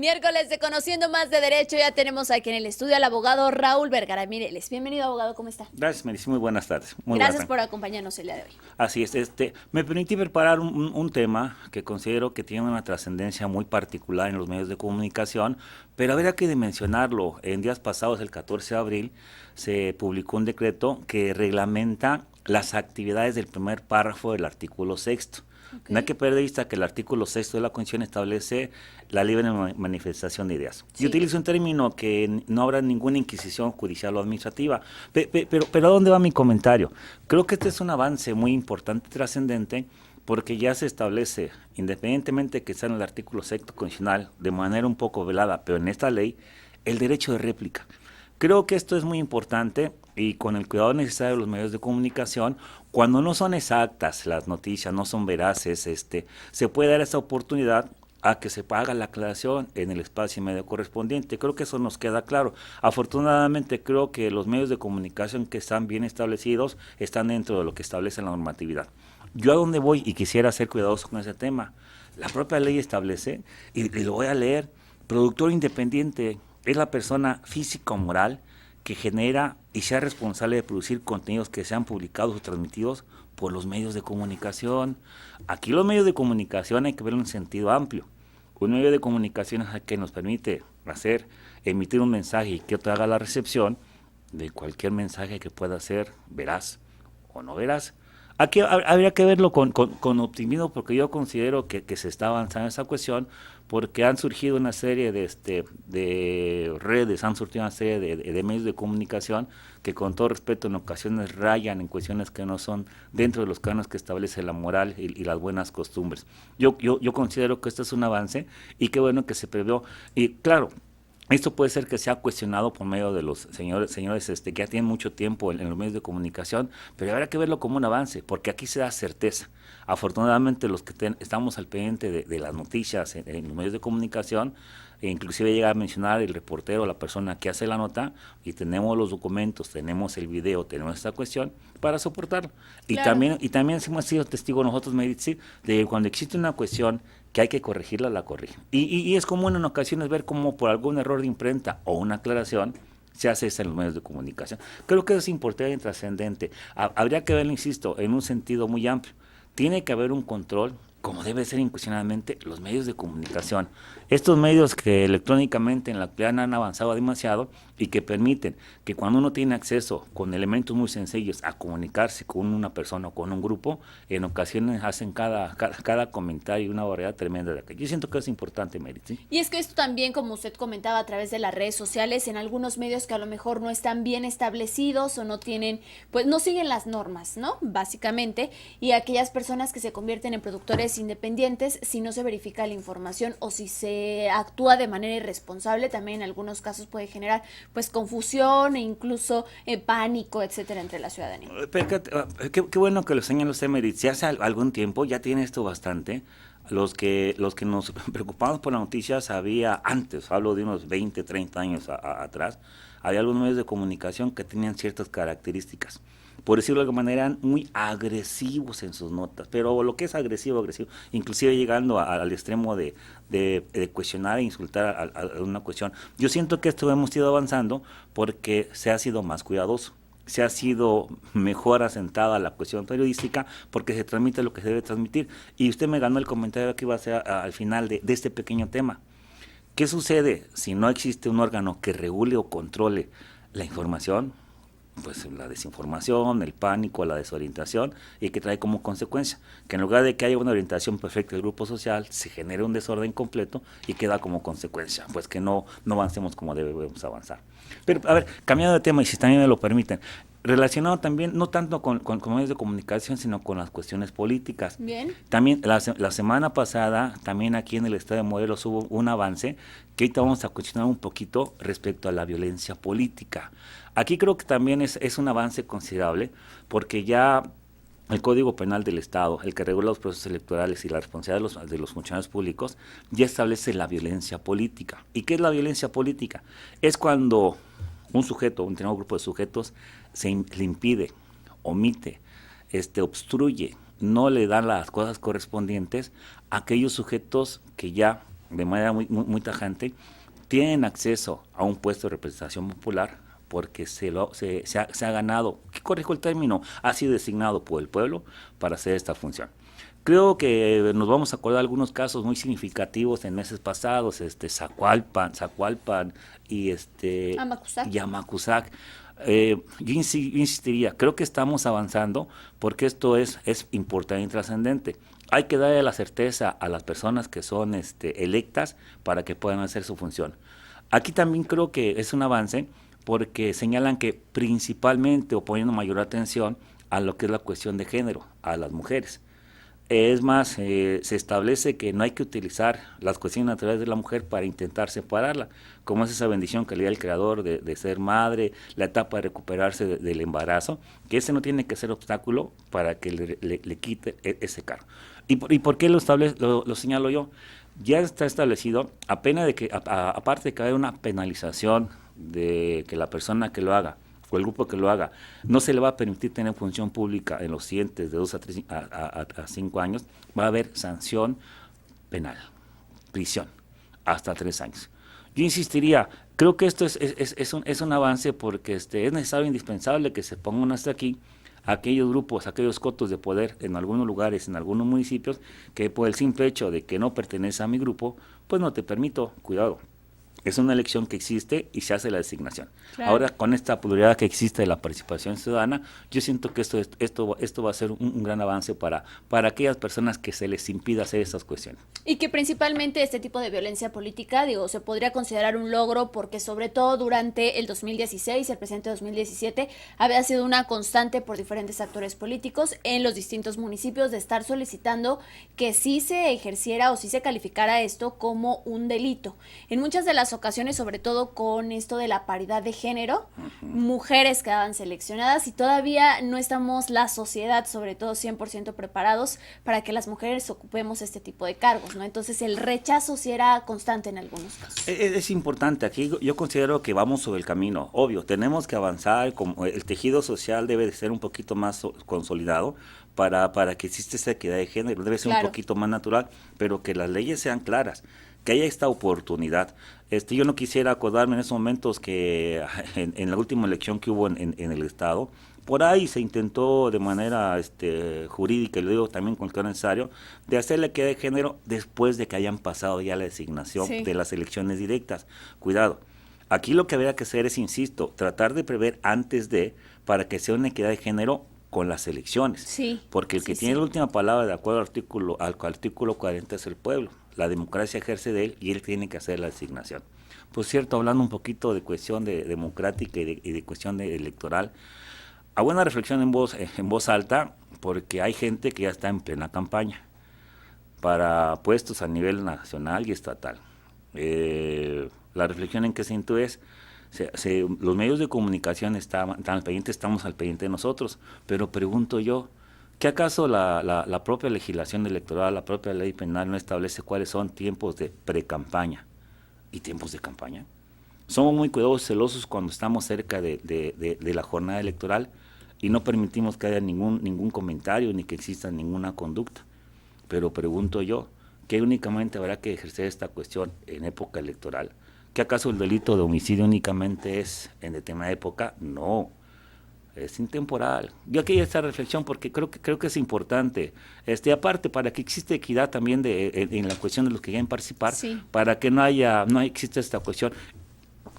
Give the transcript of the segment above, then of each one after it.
Miércoles de Conociendo Más de Derecho, ya tenemos aquí en el estudio al abogado Raúl Vergara Mireles. Bienvenido, abogado, ¿cómo está? Gracias, Melissa. Muy buenas tardes. Muy buenas Gracias tardes. por acompañarnos el día de hoy. Así es, me permití preparar un tema que considero que tiene una trascendencia muy particular en los medios de comunicación, pero habría que dimensionarlo. En días pasados, el 14 de abril, se publicó un decreto que reglamenta las actividades del primer párrafo del artículo sexto. No hay Okay. que perder de vista que el artículo sexto de la Constitución establece la libre manifestación de ideas. Y Sí. utilizo un término que no habrá ninguna inquisición judicial o administrativa. Pero ¿a dónde va mi comentario? Creo que este es un avance muy importante y trascendente porque ya se establece, independientemente de que sea en el artículo sexto constitucional, de manera un poco velada, pero en esta ley, el derecho de réplica. Creo que esto es muy importante y con el cuidado necesario de los medios de comunicación, cuando no son exactas las noticias, no son veraces, se puede dar esa oportunidad a que se haga la aclaración en el espacio y medio correspondiente. Creo que eso nos queda claro. Afortunadamente creo que los medios de comunicación que están bien establecidos están dentro de lo que establece la normatividad. Yo a dónde voy y quisiera ser cuidadoso con ese tema. La propia ley establece, y lo voy a leer, productor independiente es la persona física o moral que genera y sea responsable de producir contenidos que sean publicados o transmitidos por los medios de comunicación. Aquí los medios de comunicación hay que verlo en sentido amplio. Un medio de comunicación es el que nos permite emitir un mensaje y que otro haga la recepción de cualquier mensaje que pueda ser veraz o no veraz. Aquí habría que verlo con optimismo porque yo considero que se está avanzando en esa cuestión porque han surgido una serie de redes, han surgido una serie de medios de comunicación que con todo respeto en ocasiones rayan en cuestiones que no son dentro de los cánones que establece la moral y las buenas costumbres. Yo considero que esto es un avance y qué bueno que se previó. Y claro, esto puede ser que sea cuestionado por medio de los señores que ya tienen mucho tiempo en los medios de comunicación, pero habrá que verlo como un avance, porque aquí se da certeza. Afortunadamente los que estamos al pendiente de las noticias en los medios de comunicación, e inclusive llega a mencionar el reportero, la persona que hace la nota, y tenemos los documentos, tenemos el video, tenemos esta cuestión para soportarlo. Claro. Y también hemos sido testigos nosotros, Meritzi, de que cuando existe una cuestión que hay que corregirla, la corrigen. Y es común en ocasiones ver cómo por algún error de imprenta o una aclaración se hace eso en los medios de comunicación. Creo que eso es importante y trascendente. Habría que verlo, insisto, en un sentido muy amplio. Tiene que haber un control, como debe ser incuestionablemente, los medios de comunicación. Estos medios que electrónicamente en la actualidad han avanzado demasiado y que permiten que cuando uno tiene acceso con elementos muy sencillos a comunicarse con una persona o con un grupo, en ocasiones hacen cada comentario una variedad tremenda de aquello. Yo siento que es importante, Merit, ¿sí? Y es que esto también, como usted comentaba a través de las redes sociales, en algunos medios que a lo mejor no están bien establecidos o no tienen, pues no siguen las normas, ¿no? Básicamente, y aquellas personas que se convierten en productores independientes, si no se verifica la información o si se actúa de manera irresponsable, también en algunos casos puede generar pues confusión e incluso pánico, etcétera, entre la ciudadanía. Pero qué bueno que lo señala usted, Merit. Si hace algún tiempo, ya tiene esto bastante, los que nos preocupamos por las noticias había antes, hablo de unos 20, 30 años atrás, había algunos medios de comunicación que tenían ciertas características. Por decirlo de alguna manera, eran muy agresivos en sus notas, pero lo que es agresivo, agresivo, inclusive llegando al extremo de cuestionar e insultar a una cuestión. Yo siento que esto hemos ido avanzando porque se ha sido más cuidadoso, se ha sido mejor asentada la cuestión periodística porque se transmite lo que se debe transmitir. Y usted me ganó el comentario que iba a hacer al final de este pequeño tema. ¿Qué sucede si no existe un órgano que regule o controle la información? Pues la desinformación, el pánico, la desorientación, y que trae como consecuencia que en lugar de que haya una orientación perfecta del grupo social, se genere un desorden completo y queda como consecuencia, pues que no avancemos como debemos avanzar. Pero, a ver, cambiando de tema, y si también me lo permiten, relacionado también, no tanto con medios de comunicación, sino con las cuestiones políticas. Bien. También la semana pasada, también aquí en el estado de Morelos hubo un avance que ahorita vamos a cuestionar un poquito respecto a la violencia política. Aquí creo que también es un avance considerable porque ya el Código Penal del Estado, el que regula los procesos electorales y la responsabilidad de los funcionarios públicos, ya establece la violencia política. ¿Y qué es la violencia política? Es cuando un sujeto, un determinado grupo de sujetos, le impide, omite, obstruye, no le dan las cosas correspondientes a aquellos sujetos que ya de manera muy tajante, tienen acceso a un puesto de representación popular porque se ha ganado, que corrijo el término, ha sido designado por el pueblo para hacer esta función. Creo que nos vamos a acordar algunos casos muy significativos en meses pasados, Zacualpan Amacuzac. y Amacuzac. Yo insistiría, creo que estamos avanzando porque esto es importante y trascendente. Hay que darle la certeza a las personas que son electas para que puedan hacer su función. Aquí también creo que es un avance porque señalan que principalmente o poniendo mayor atención a lo que es la cuestión de género, a las mujeres. Es más, se establece que no hay que utilizar las cuestiones naturales de la mujer para intentar separarla, como es esa bendición que le da el Creador de ser madre, la etapa de recuperarse del embarazo, que ese no tiene que ser obstáculo para que le quite ese cargo. ¿Y por qué lo señalo yo? Ya está establecido, apenas de que, aparte de que haya una penalización de que la persona que lo haga o el grupo que lo haga, no se le va a permitir tener función pública en los siguientes de 2 a 5 años, va a haber sanción penal, prisión, hasta 3 años. Yo insistiría, creo que esto es un avance porque es necesario, indispensable que se pongan hasta aquí aquellos grupos, aquellos cotos de poder en algunos lugares, en algunos municipios, que por el simple hecho de que no pertenece a mi grupo, pues no te permito, cuidado. Es una elección que existe y se hace la designación. Claro. Ahora, con esta pluralidad que existe de la participación ciudadana, yo siento que esto va a ser un gran avance para aquellas personas que se les impida hacer estas cuestiones. Y que principalmente este tipo de violencia política, se podría considerar un logro porque sobre todo durante el 2016, el presente 2017, había sido una constante por diferentes actores políticos en los distintos municipios de estar solicitando que sí se ejerciera o sí se calificara esto como un delito. En muchas de las ocasiones, sobre todo con esto de la paridad de género, mujeres quedaban seleccionadas y todavía no estamos la sociedad, sobre todo 100% preparados para que las mujeres ocupemos este tipo de cargos, ¿no? Entonces el rechazo sí era constante en algunos casos. Es importante, aquí yo considero que vamos sobre el camino, obvio, tenemos que avanzar, como el tejido social debe de ser un poquito más consolidado para que exista esa equidad de género, debe ser un poquito más natural, pero que las leyes sean claras, que haya esta oportunidad. Yo no quisiera acordarme en esos momentos que en la última elección que hubo en el Estado, por ahí se intentó de manera jurídica, y lo digo también con el necesario, de hacer la equidad de género después de que hayan pasado ya la designación de las elecciones directas. Cuidado, aquí lo que habría que hacer es, insisto, tratar de prever antes para que sea una equidad de género con las elecciones, porque el que tiene la última palabra de acuerdo al artículo 40 es el pueblo. La democracia ejerce de él y él tiene que hacer la designación. Por cierto, hablando un poquito de cuestión democrática y de cuestión electoral, hago una reflexión en voz alta porque hay gente que ya está en plena campaña para puestos a nivel nacional y estatal. La reflexión en qué siento es, los medios de comunicación están al pendiente, estamos al pendiente de nosotros, pero pregunto yo, ¿qué acaso la propia legislación electoral, la propia ley penal no establece cuáles son tiempos de pre-campaña y tiempos de campaña? Somos muy cuidadosos, celosos cuando estamos cerca de la jornada electoral y no permitimos que haya ningún comentario ni que exista ninguna conducta. Pero pregunto yo, ¿qué únicamente habrá que ejercer esta cuestión en época electoral? ¿Qué acaso el delito de homicidio únicamente es en determinada época? No. Es intemporal. Yo aquí esta reflexión porque creo que es importante. Aparte, para que exista equidad también en la cuestión de los que quieren participar, para que no exista esta cuestión,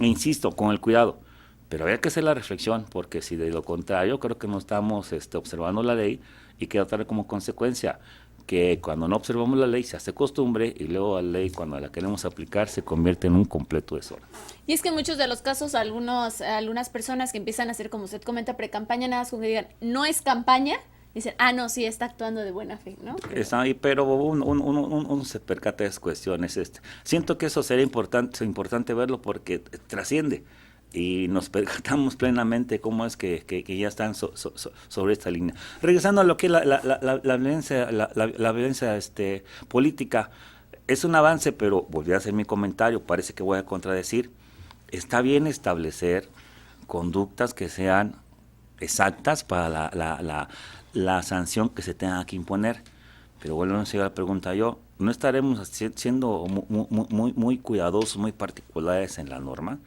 e insisto, con el cuidado. Pero habría que hacer la reflexión, porque si de lo contrario, creo que no estamos observando la ley y que tratar como consecuencia que cuando no observamos la ley se hace costumbre y luego la ley cuando la queremos aplicar se convierte en un completo desorden. Y es que en muchos de los casos algunas personas que empiezan a hacer, como usted comenta, pre-campaña, nada más como que digan, no es campaña, dicen, no, sí, está actuando de buena fe, ¿no? Está ahí, pero uno se percata de esas cuestiones. Siento que eso sería importante verlo porque trasciende. Y nos percatamos plenamente cómo es que ya están sobre esta línea. Regresando a lo que es la violencia política, es un avance, pero volví a hacer mi comentario, parece que voy a contradecir. Está bien establecer conductas que sean exactas para la sanción que se tenga que imponer, Pero vuelvo a hacer la pregunta yo, ¿no estaremos siendo muy cuidadosos, muy particulares en la norma?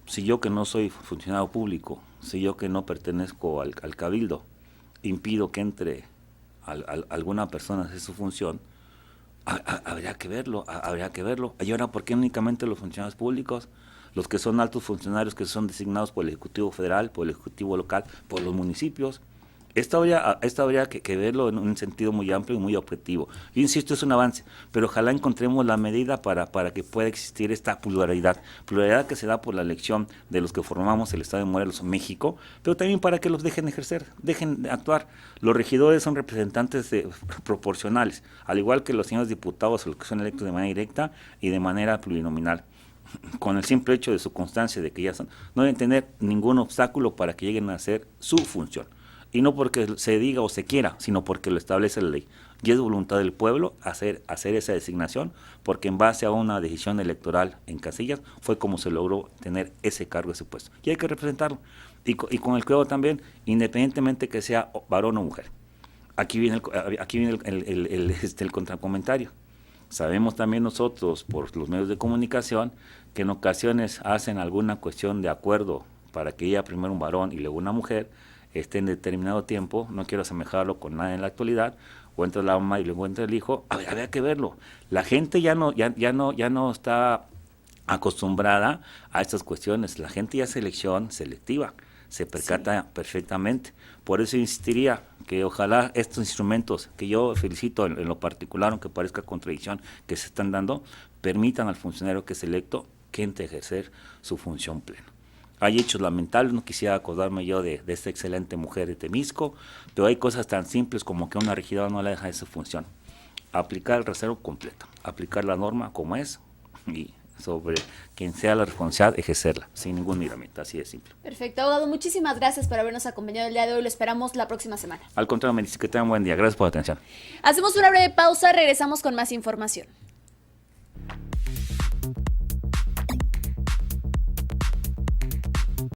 Si yo que no soy funcionario público, si yo que no pertenezco al cabildo, impido que entre alguna persona a hacer su función, habría que verlo, Y ahora, ¿por qué únicamente los funcionarios públicos, los que son altos funcionarios que son designados por el Ejecutivo Federal, por el Ejecutivo Local, por los municipios? Esto habría que verlo en un sentido muy amplio y muy objetivo. Yo insisto, es un avance, pero ojalá encontremos la medida para que pueda existir esta pluralidad que se da por la elección de los que formamos el Estado de Morelos, México, pero también para que los dejen ejercer, dejen actuar. Los regidores son representantes proporcionales, al igual que los señores diputados, los que son electos de manera directa y de manera plurinominal. Con el simple hecho de su constancia de que ya son, no deben tener ningún obstáculo para que lleguen a hacer su función. Y no porque se diga o se quiera, sino porque lo establece la ley. Y es voluntad del pueblo hacer esa designación, porque en base a una decisión electoral en casillas fue como se logró tener ese cargo, ese puesto. Y hay que representarlo. Y con el cuidado también, independientemente que sea varón o mujer. Aquí viene el contracomentario. Sabemos también nosotros, por los medios de comunicación, que en ocasiones hacen alguna cuestión de acuerdo para que haya primero un varón y luego una mujer, esté en determinado tiempo, no quiero asemejarlo con nada en la actualidad, o entra la mamá y luego entra el hijo, habría que verlo. La gente ya no está acostumbrada a estas cuestiones, la gente ya es selectiva, se percata perfectamente. Por eso insistiría que ojalá estos instrumentos, que yo felicito en lo particular, aunque parezca contradicción, que se están dando, permitan al funcionario que es electo que entre a ejercer su función plena. Hay hechos lamentables, no quisiera acordarme yo de esta excelente mujer de Temisco, pero hay cosas tan simples como que una regidora no la deja de su función. Aplicar el reservo completo, aplicar la norma como es y sobre quien sea la responsabilidad, ejercerla, sin ningún miramiento, así de simple. Perfecto, abogado, muchísimas gracias por habernos acompañado el día de hoy, lo esperamos la próxima semana. Al contrario, me dice que tengan buen día, gracias por la atención. Hacemos una breve pausa, regresamos con más información.